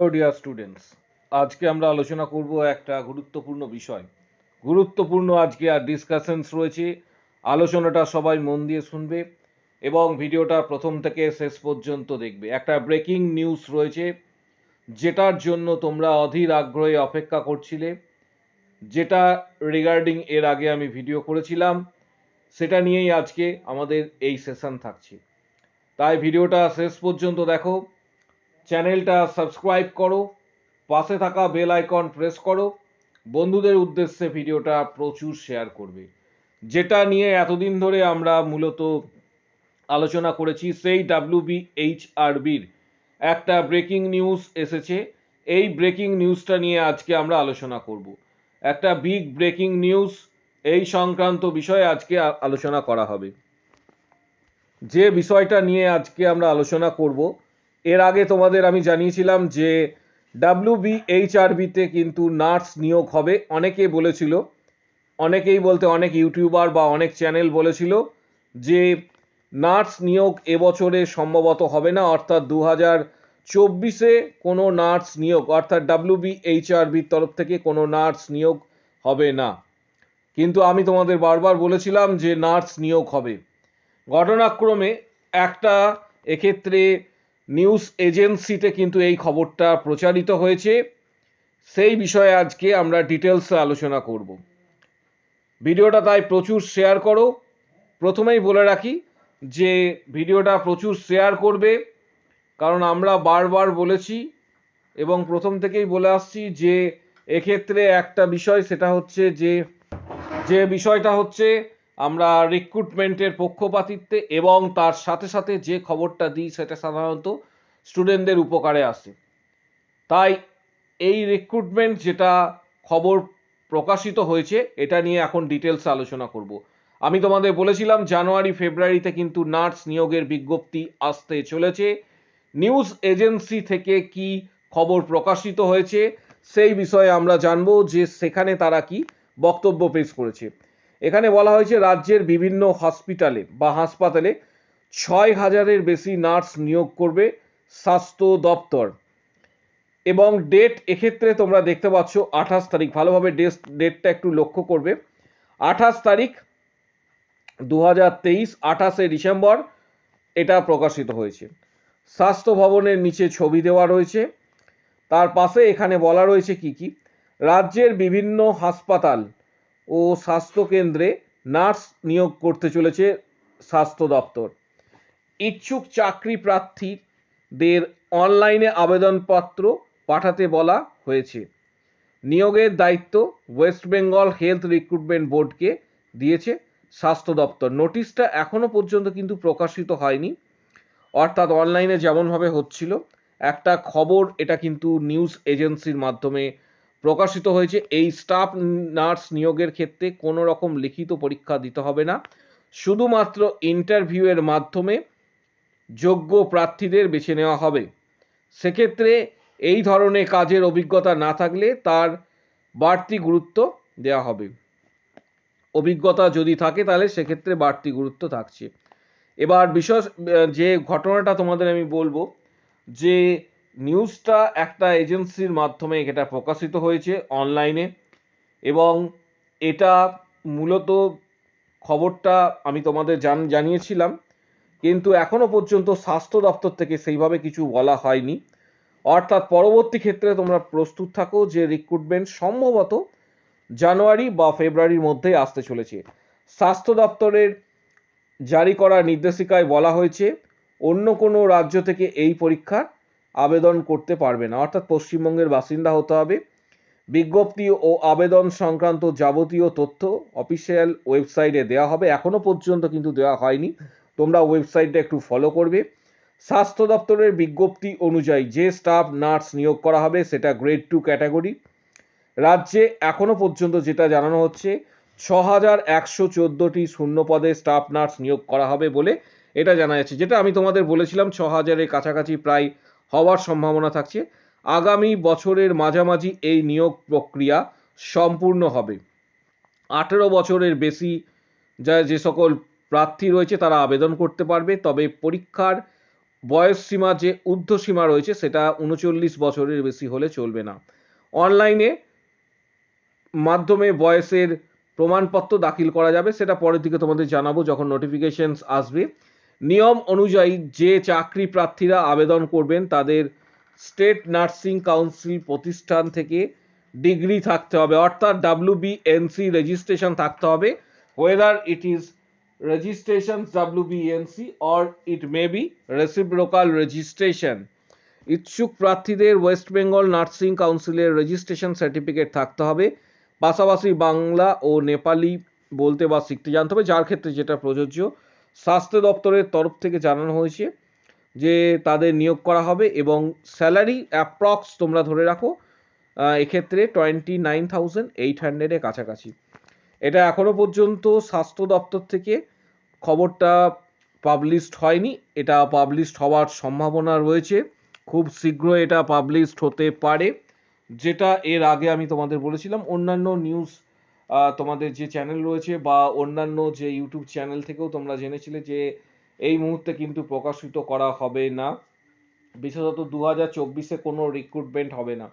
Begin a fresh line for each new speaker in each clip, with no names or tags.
Hello dear students, আজকে আমরা আলোচনা করব একটা গুরুত্বপূর্ণ বিষয়। গুরুত্বপূর্ণ আজকে আর ডিসকাশনস রয়েছে। আলোচনাটা সবাই মন দিয়ে শুনবে এবং ভিডিওটা প্রথম থেকে শেষ পর্যন্ত দেখবে। একটা ব্রেকিং নিউজ রয়েছে যেটার জন্য তোমরা অধীর আগ্রহে অপেক্ষা করছিলে, যেটা রিগার্ডিং এর আগে আমি ভিডিও করেছিলাম। সেটা নিয়েই আজকে আমাদের এই সেশন থাকছে। তাই ভিডিওটা শেষ পর্যন্ত দেখো, চ্যানেলটা সাবস্ক্রাইব করো, পাশে থাকা বেল আইকন প্রেস করো, বন্ধুদের উদ্দেশ্যে ভিডিওটা প্রচুর শেয়ার করবে। যেটা নিয়ে এতদিন ধরে আমরা মূলত আলোচনা করেছি, সেই WBHRBর একটা ব্রেকিং নিউজ এসেছে। এই ব্রেকিং নিউজটা নিয়ে আজকে আমরা আলোচনা করব। একটা বিগ ব্রেকিং নিউজ, এই সংক্রান্ত বিষয়ে আজকে আলোচনা করা হবে। যে বিষয়টা নিয়ে আজকে আমরা আলোচনা করব, এর আগে তোমাদের আমি জানিয়েছিলাম যে WBHRBতে কিন্তু নার্স নিয়োগ হবে। অনেকে বলেছিল, অনেকেই বলতে অনেক ইউটিউবার বা অনেক চ্যানেল বলেছিল যে নার্স নিয়োগ এবছরে সম্ভবত হবে না, অর্থাৎ 2024-এ কোনো নার্স নিয়োগ, অর্থাৎ WBHRBর তরফ থেকে কোনো নার্স নিয়োগ হবে না। কিন্তু আমি তোমাদের বারবার বলেছিলাম যে নার্স নিয়োগ হবে। ঘটনাক্রমে একটা এক্ষেত্রে নিউজ এজেন্সিতে কিন্তু এই খবরটা প্রচারিত হয়েছে। সেই বিষয়ে আজকে আমরা ডিটেলসে আলোচনা করব। ভিডিওটা তাই প্রচুর শেয়ার করো। প্রথমেই বলে রাখি যে ভিডিওটা প্রচুর শেয়ার করবে, কারণ আমরা বারবার বলেছি এবং প্রথম থেকেই বলে আসছি যে এক্ষেত্রে একটা বিষয়, সেটা হচ্ছে যে বিষয়টা হচ্ছে আমরা রিক্রুটমেন্টের পক্ষপাতিত্বে এবং তার সাথে সাথে যে খবরটা দিই সেটা সাধারণত স্টুডেন্টদের উপকারে আসে। তাই এই রিক্রুটমেন্ট যেটা খবর প্রকাশিত হয়েছে, এটা নিয়ে এখন ডিটেলস আলোচনা করব। আমি তোমাদের বলেছিলাম জানুয়ারি ফেব্রুয়ারিতে কিন্তু নার্স নিয়োগের বিজ্ঞপ্তি আসতে চলেছে। নিউজ এজেন্সি থেকে কি খবর প্রকাশিত হয়েছে সেই বিষয়ে আমরা জানবো যে সেখানে তারা কি বক্তব্য পেশ করেছে। এখানে বলা হয়েছে রাজ্যের বিভিন্ন হসপিটালে বা হাসপাতালে 6,000-এর বেশি নার্স নিয়োগ করবে স্বাস্থ্য দপ্তর। এবং ডেট এক্ষেত্রে তোমরা দেখতে পাচ্ছ 28 তারিখ, ভালোভাবে ডেটটা একটু লক্ষ্য করবে। 28 তারিখ 2023, 28শে ডিসেম্বর এটা প্রকাশিত হয়েছে। স্বাস্থ্য ভবনের নিচে ছবি দেওয়া রয়েছে। তার পাশে এখানে বলা রয়েছে কি কি রাজ্যের বিভিন্ন হাসপাতাল ও স্বাস্থ্যকেন্দ্রে নার্স নিয়োগ করতে চলেছে স্বাস্থ্য দপ্তর। ইচ্ছুক চাকরি প্রার্থীদের অনলাইনে আবেদনপত্র পাঠাতে বলা হয়েছে। নিয়োগের দায়িত্ব ওয়েস্ট বেঙ্গল হেলথ রিক্রুটমেন্ট বোর্ডকে দিয়েছে স্বাস্থ্য দপ্তর। নোটিশটা এখনো পর্যন্ত কিন্তু প্রকাশিত হয়নি, অর্থাৎ অনলাইনে যেমনভাবে হচ্ছিল একটা খবর, এটা কিন্তু নিউজ এজেন্সির মাধ্যমে প্রকাশিত হয়েছে। এই স্টাফ নার্স নিয়োগের ক্ষেত্রে কোনো রকম লিখিত পরীক্ষা দিতে হবে না, শুধুমাত্র ইন্টারভিউয়ের মাধ্যমে যোগ্য প্রার্থীদের বেছে নেওয়া হবে। সেক্ষেত্রে এই ধরনের কাজের অভিজ্ঞতা না থাকলে তার বাড়তি গুরুত্ব দেওয়া হবে। অভিজ্ঞতা যদি থাকে তাহলে সেক্ষেত্রে বাড়তি গুরুত্ব থাকছে। এবার বিশেষ যে ঘটনাটা তোমাদের আমি বলবো, যে নিউজটা একটা এজেন্সির মাধ্যমে এটা প্রকাশিত হয়েছে অনলাইনে, এবং এটা মূলত খবরটা আমি তোমাদের জানিয়েছিলাম, কিন্তু এখনো পর্যন্ত স্বাস্থ্য দপ্তর থেকে সেইভাবে কিছু বলা হয়নি। অর্থাৎ পরবর্তী ক্ষেত্রে তোমরা প্রস্তুত থাকো যে রিক্রুটমেন্ট সম্ভবত জানুয়ারি বা ফেব্রুয়ারির মধ্যেই আসতে চলেছে। স্বাস্থ্য দপ্তরের জারি করা নির্দেশিকায় বলা হয়েছে অন্য কোনো রাজ্য থেকে এই পরীক্ষার আবেদন করতে পারবে না, অর্থাৎ পশ্চিমবঙ্গের বাসিন্দা হতে হবে। বিজ্ঞপ্তি ও আবেদন সংক্রান্ত যাবতীয় তথ্য অফিসিয়াল ওয়েবসাইটে দেওয়া হবে। এখনো পর্যন্ত কিন্তু দেওয়া হয়নি, তোমরা ওয়েবসাইটটা একটু ফলো করবে। স্বাস্থ্য দপ্তরের বিজ্ঞপ্তি অনুযায়ী যে স্টাফ নার্স নিয়োগ করা হবে সেটা গ্রেড 2 ক্যাটাগরি। রাজ্যে এখনো পর্যন্ত যেটা জানানো হচ্ছে 6,114টি শূন্য পদে স্টাফ নার্স নিয়োগ করা হবে বলে এটা জানা যাচ্ছে, যেটা আমি তোমাদের বলেছিলাম 6,000-এর কাছাকাছি প্রায় হওয়ার সম্ভাবনা থাকছে। আগামী বছরের মাঝামাঝি এই নিয়োগ প্রক্রিয়া সম্পূর্ণ হবে। 18 বছরের বেশি যে সকল প্রার্থী রয়েছে তারা আবেদন করতে পারবে, তবে পরীক্ষার বয়স সীমা যে ঊর্ধ্ব সীমা রয়েছে সেটা ৩৯ বছরের বেশি হলে চলবে না। অনলাইনে মাধ্যমে বয়সের প্রমাণপত্র দাখিল করা যাবে, সেটা পরের দিকে তোমাদের জানাবো যখন নোটিফিকেশনস আসবে। নিয়ম অনুযায়ী যে চাকরি প্রার্থীরা আবেদন করবেন তাদের স্টেট নার্সিং কাউন্সিল প্রতিষ্ঠান থেকে ডিগ্রি থাকতে হবে, অর্থাৎ WBNC রেজিস্ট্রেশন থাকতে হবে, whether it is registration WBNC or it may be reciprocal registration। ইচ্ছুক প্রার্থীদের ওয়েস্ট বেঙ্গল নার্সিং কাউন্সিলের রেজিস্ট্রেশন সার্টিফিকেট থাকতে হবে, পাশাপাশি বাংলা ও নেপালি বলতে বা শিখতে জানতে হবে, যার ক্ষেত্রে যেটা প্রযোজ্য। স্বাস্থ্য দপ্তরের তরফ থেকে জানানো হয়েছে যে তাদের নিয়োগ করা হবে এবং স্যালারি অ্যাপ্রক্স তোমরা ধরে রাখো এক্ষেত্রে 29,800-এর কাছাকাছি। এটা এখনো পর্যন্ত স্বাস্থ্য দপ্তর থেকে খবরটা পাবলিশড হয়নি, এটা পাবলিশড হওয়ার সম্ভাবনা রয়েছে, খুব শীঘ্র এটা পাবলিশড হতে পারে। যেটা এর আগে আমি তোমাদের বলেছিলাম, অন্যান্য নিউজ তোমাদের যে চ্যানেল রয়েছে বা অন্যান্য যে ইউটিউব চ্যানেল থেকেও তোমরা জেনেছিলে যে এই মুহূর্তে কিন্তু প্রকাশিত করা হবে না, বিশেষত 2024-এ কোনো রিক্রুটমেন্ট হবে না।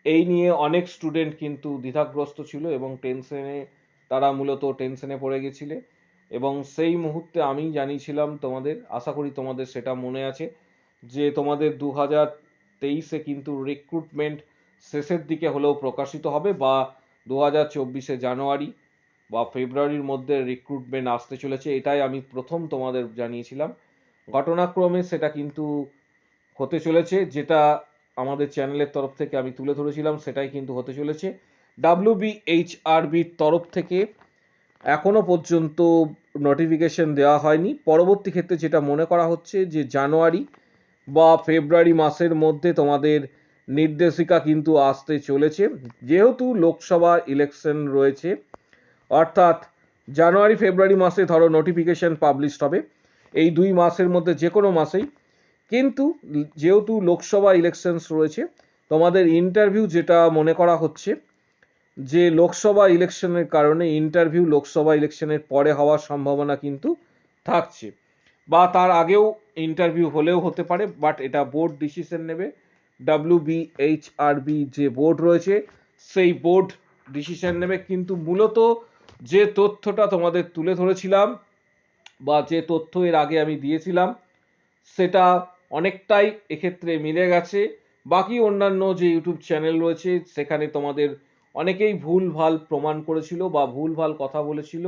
এই নিয়ে অনেক স্টুডেন্ট কিন্তু দ্বিধাগ্রস্ত ছিল এবং তারা মূলত টেনশনে পড়ে গেছিলে, এবং সেই মুহূর্তে আমি জানিয়েছিলাম তোমাদের, আশা করি তোমাদের সেটা মনে আছে, যে তোমাদের 2023-এ কিন্তু রিক্রুটমেন্ট শেষের দিকে হলেও প্রকাশিত হবে, বা 2024-এ জানুয়ারি বা ফেব্রুয়ারির মধ্যে রিক্রুটমেন্ট আসতে চলেছে, এটাই আমি প্রথম তোমাদের জানিয়েছিলাম। ঘটনাক্রমে সেটা কিন্তু হতে চলেছে, যেটা আমাদের চ্যানেলের তরফ থেকে আমি তুলে ধরেছিলাম সেটাই কিন্তু হতে চলেছে। WBHRBর তরফ থেকে এখনো পর্যন্ত নোটিফিকেশন দেওয়া হয়নি, পরবর্তী ক্ষেত্রে যেটা মনে করা হচ্ছে যে জানুয়ারি বা ফেব্রুয়ারি মাসের মধ্যে তোমাদের নির্দেশিকা কিন্তু আসতে চলেছে, যেহেতু লোকসভা ইলেকশন রয়েছে, অর্থাৎ জানুয়ারি ফেব্রুয়ারি মাসে ধরো নোটিফিকেশন পাবলিশড হবে, এই 2 মাসের মধ্যে যে কোনো মাসেই, কিন্তু যেহেতু লোকসভা ইলেকশনস রয়েছে তোমাদের ইন্টারভিউ যেটা মনে করা হচ্ছে যে লোকসভা ইলেকশনের কারণে ইন্টারভিউ লোকসভা ইলেকশনের পরে হওয়ার সম্ভাবনা কিন্তু থাকছে, বা তার আগেও ইন্টারভিউ হলেও হতে পারে, বাট এটা বোর্ড ডিসিশন নেবে। WBHRB যে বোর্ড রয়েছে সেই বোর্ড ডিসিশন নেবে, কিন্তু মূলত যে তথ্যটা তোমাদের তুলে ধরেছিলাম বা যে তথ্য এর আগে আমি দিয়েছিলাম সেটা অনেকটাই এক্ষেত্রে মিলে গেছে। বাকি অন্যান্য যে ইউটিউব চ্যানেল রয়েছে সেখানে তোমাদের অনেকেই ভুলভাল প্রমাণ করেছিল বা ভুলভাল কথা বলেছিল,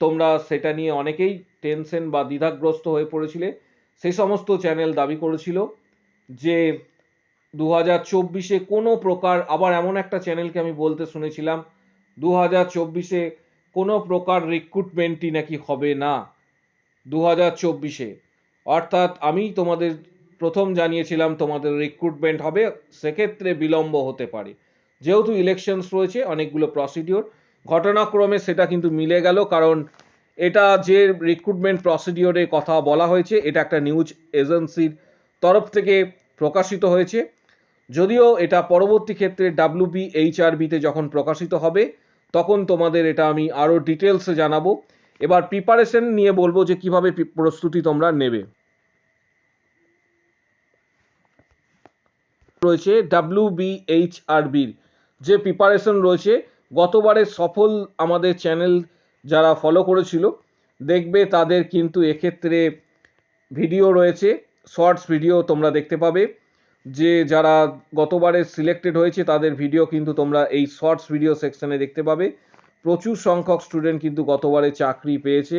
তোমরা সেটা নিয়ে অনেকেই টেনশন বা দ্বিধাগ্রস্ত হয়ে পড়েছিলে। সেই সমস্ত চ্যানেল দাবি করেছিল যে 2024-এ কোনো প্রকার, আবার এমন একটা চ্যানেলকে আমি বলতে শুনেছিলাম 2024-এ কোনো প্রকার রিক্রুটমেন্টই নাকি হবে না 2024-এ, অর্থাৎ আমি তোমাদের প্রথম জানিয়েছিলাম তোমাদের রিক্রুটমেন্ট হবে, সেক্ষেত্রে বিলম্ব হতে পারে, যেহেতু ইলেকশনস রয়েছে অনেকগুলো প্রসিডিওর। ঘটনাক্রমে সেটা কিন্তু মিলে গেল, কারণ এটা যে রিক্রুটমেন্ট প্রসিডিওরে কথা বলা হয়েছে এটা একটা নিউজ এজেন্সির তরফ থেকে প্রকাশিত হয়েছে, যদিও এটা পরবর্তী ক্ষেত্রে WBHRBতে যখন প্রকাশিত হবে তখন তোমাদের এটা আমি আরও ডিটেলসে জানাবো। এবার প্রিপারেশন নিয়ে বলবো যে কিভাবে প্রস্তুতি তোমরা নেবে। রয়েছে WBHRBর যে প্রিপারেশন রয়েছে, গতবারে সফল আমাদের চ্যানেল যারা ফলো করেছিল দেখবে তাদের কিন্তু এক্ষেত্রে ভিডিও রয়েছে, শর্টস ভিডিও তোমরা দেখতে পাবে, যে যারা গতবারে সিলেক্টেড হয়েছে তাদের ভিডিও কিন্তু তোমরা এই শর্টস ভিডিও সেকশনে দেখতে পাবে। প্রচুর সংখ্যক স্টুডেন্ট কিন্তু গতবারে চাকরি পেয়েছে,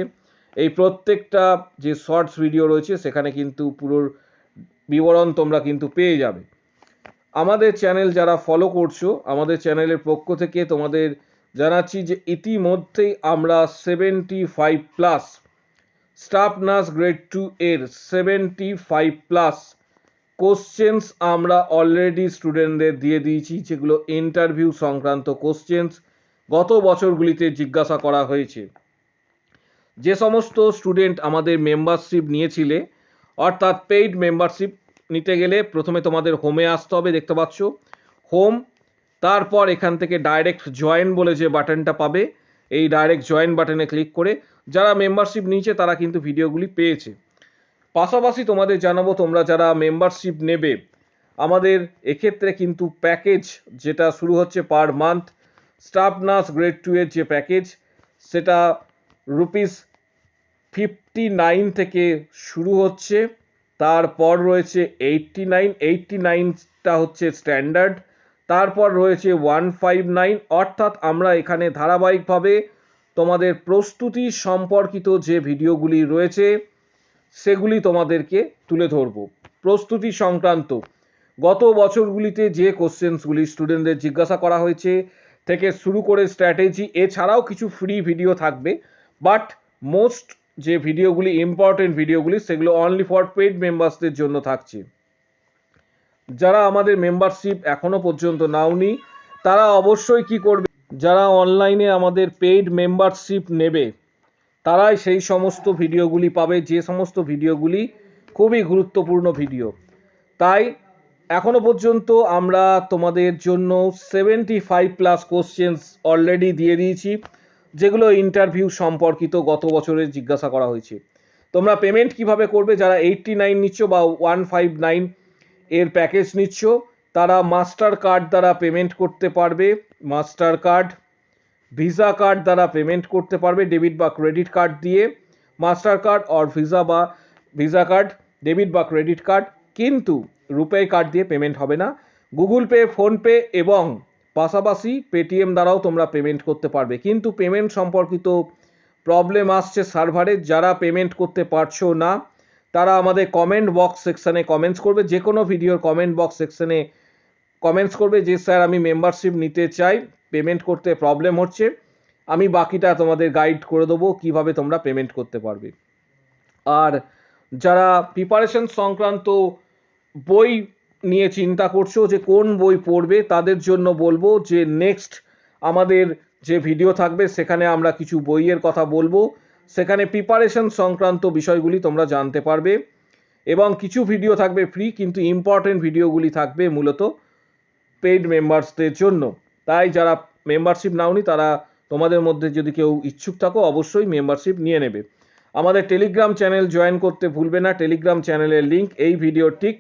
এই প্রত্যেকটা যে শর্টস ভিডিও রয়েছে সেখানে কিন্তু পুরো বিবরণ তোমরা কিন্তু পেয়ে যাবে। আমাদের চ্যানেল যারা ফলো করছো আমাদের চ্যানেলের পক্ষ থেকে তোমাদের জানাচ্ছি যে ইতিমধ্যেই আমরা 75+ স্টাফ নার্স গ্রেড 2 এর 75+ কোশ্চেন্স আমরা অলরেডি স্টুডেন্টদের দিয়ে দিয়েছি, যেগুলো ইন্টারভিউ সংক্রান্ত কোশ্চেন্স গত বছরগুলিতে জিজ্ঞাসা করা হয়েছে। যে সমস্ত স্টুডেন্ট আমাদের মেম্বারশিপ নিয়েছিলে, অর্থাৎ পেইড মেম্বারশিপ নিতে গেলে প্রথমে তোমাদের হোমে আসতে হবে, দেখতে পাচ্ছ হোম, তারপর এখান থেকে ডাইরেক্ট জয়েন বলে যে বাটনটা পাবে, এই ডাইরেক্ট জয়েন বাটনে ক্লিক করে যারা মেম্বারশিপ নিয়েছে তারা কিন্তু ভিডিওগুলি পেয়েছে। পাশাপাশি তোমাদের জানাবো তোমরা যারা মেম্বারশিপ নেবে আমাদের এক্ষেত্রে কিন্তু প্যাকেজ যেটা শুরু হচ্ছে per month staff nurse grade 2 এর যে প্যাকেজ সেটা ₹59 থেকে শুরু হচ্ছে, তারপর রয়েছে 89টা হচ্ছে স্ট্যান্ডার্ড, তারপর রয়েছে 159। অর্থাৎ আমরা এখানে ধারাবাহিকভাবে তোমাদের প্রস্তুতি সম্পর্কিত যে ভিডিওগুলি রয়েছে সেগুলি তোমাদেরকে তুলে ধরবো। প্রস্তুতি সংক্রান্ত গত বছরগুলিতে যে কোশ্চেন্সগুলি স্টুডেন্টদের জিজ্ঞাসা করা হয়েছে থেকে শুরু করে স্ট্র্যাটেজি, এছাড়াও কিছু ফ্রি ভিডিও থাকবে, বাট মোস্ট যে ভিডিওগুলি ইম্পর্টেন্ট ভিডিওগুলি সেগুলো অনলি ফর পেইড মেম্বার্সদের জন্য থাকছে। যারা আমাদের মেম্বারশিপ এখনো পর্যন্ত নাওনি তারা অবশ্যই কি করবে, যারা অনলাইনে আমাদের পেইড মেম্বারশিপ নেবে তারাই সেই সমস্ত ভিডিওগুলি পাবে, যে সমস্ত ভিডিওগুলি খুবই গুরুত্বপূর্ণ ভিডিও। তাই এখনো পর্যন্ত আমরা তোমাদের জন্য 75+ কোশ্চেন্স অলরেডি দিয়ে দিয়েছি, যেগুলো ইন্টারভিউ সম্পর্কিত গত বছরের জিজ্ঞাসা করা হয়েছে। তোমরা পেমেন্ট কিভাবে করবে, যারা 89 নিচ্ছ বা 159 এর প্যাকেজ নিচ্ছ তারা মাস্টার কার্ড দ্বারা পেমেন্ট করতে পারবে, মাস্টার কার্ড, ভিসা কার্ড দ্বারা পেমেন্ট করতে পারবে, ডেবিট বা ক্রেডিট কার্ড দিয়ে, মাস্টার কার্ড আর ভিসা কার্ড, ডেবিট বা ক্রেডিট কার্ড, কিন্তু রুপে কার্ড দিয়ে পেমেন্ট হবে না। গুগল পে, ফোনপে এবং পাশাপাশি পেটিএম দ্বারাও তোমরা পেমেন্ট করতে পারবে, কিন্তু পেমেন্ট সম্পর্কিত প্রবলেম আসছে সার্ভারে। যারা পেমেন্ট করতে পারছো না তারা আমাদের কমেন্ট বক্স সেকশানে কমেন্টস করবে, যে কোনো ভিডিওর কমেন্ট বক্স সেকশানে কমেন্টস করবে যে স্যার আমি মেম্বারশিপ নিতে চাই, পেমেন্ট করতে প্রবলেম হচ্ছে, আমি বাকিটা তোমাদের গাইড করে দেবো কিভাবে তোমরা পেমেন্ট করতে পারবে। আর যারা প্রিপারেশন সংক্রান্ত বই নিয়ে চিন্তা করছো যে কোন বই পড়বে তাদের জন্য বলবো যে নেক্সট আমাদের যে ভিডিও থাকবে সেখানে আমরা কিছু বইয়ের কথা বলবো, সেখানে প্রিপারেশন সংক্রান্ত বিষয়গুলি তোমরা জানতে পারবে এবং কিছু ভিডিও থাকবে ফ্রি, কিন্তু ইম্পর্টেন্ট ভিডিওগুলি থাকবে মূলত পেইড মেম্বার্সদের জন্য। তাই যারা মেম্বারশিপ নাওনি তারা তোমাদের মধ্যে যদি কেউ ইচ্ছুক থাকো অবশ্যই মেম্বারশিপ নিয়ে নেবে। আমাদের টেলিগ্রাম চ্যানেল জয়েন করতে ভুলবে না। টেলিগ্রাম চ্যানেলের লিঙ্ক এই ভিডিও ঠিক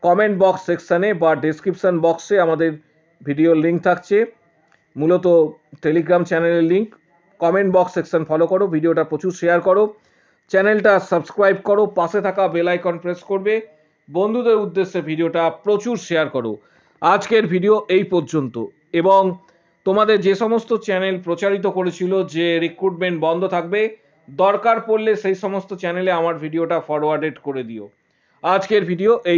কমেন্ট বক্স সেকশানে বা ডেসক্রিপশন বক্সে আমাদের ভিডিওর লিঙ্ক থাকছে। মূলত টেলিগ্রাম চ্যানেলের link, comment box section follow করো, ভিডিওটা প্রচুর শেয়ার করো, চ্যানেলটা সাবস্ক্রাইব করো, পাশে থাকা বেল আইকন প্রেস করবে, বন্ধুদের উদ্দেশ্যে ভিডিওটা প্রচুর শেয়ার করো। আজকের ভিডিও এই পর্যন্ত। এবং তোমাদের যে সমস্ত চ্যানেল প্রচারিত করেছিল যে রিক্রুটমেন্ট বন্ধ থাকবে, দরকার পড়লে সেই সমস্ত চ্যানেলে আমার ভিডিওটা ফরওয়ার্ডেড করে দিও। আজকের ভিডিও এই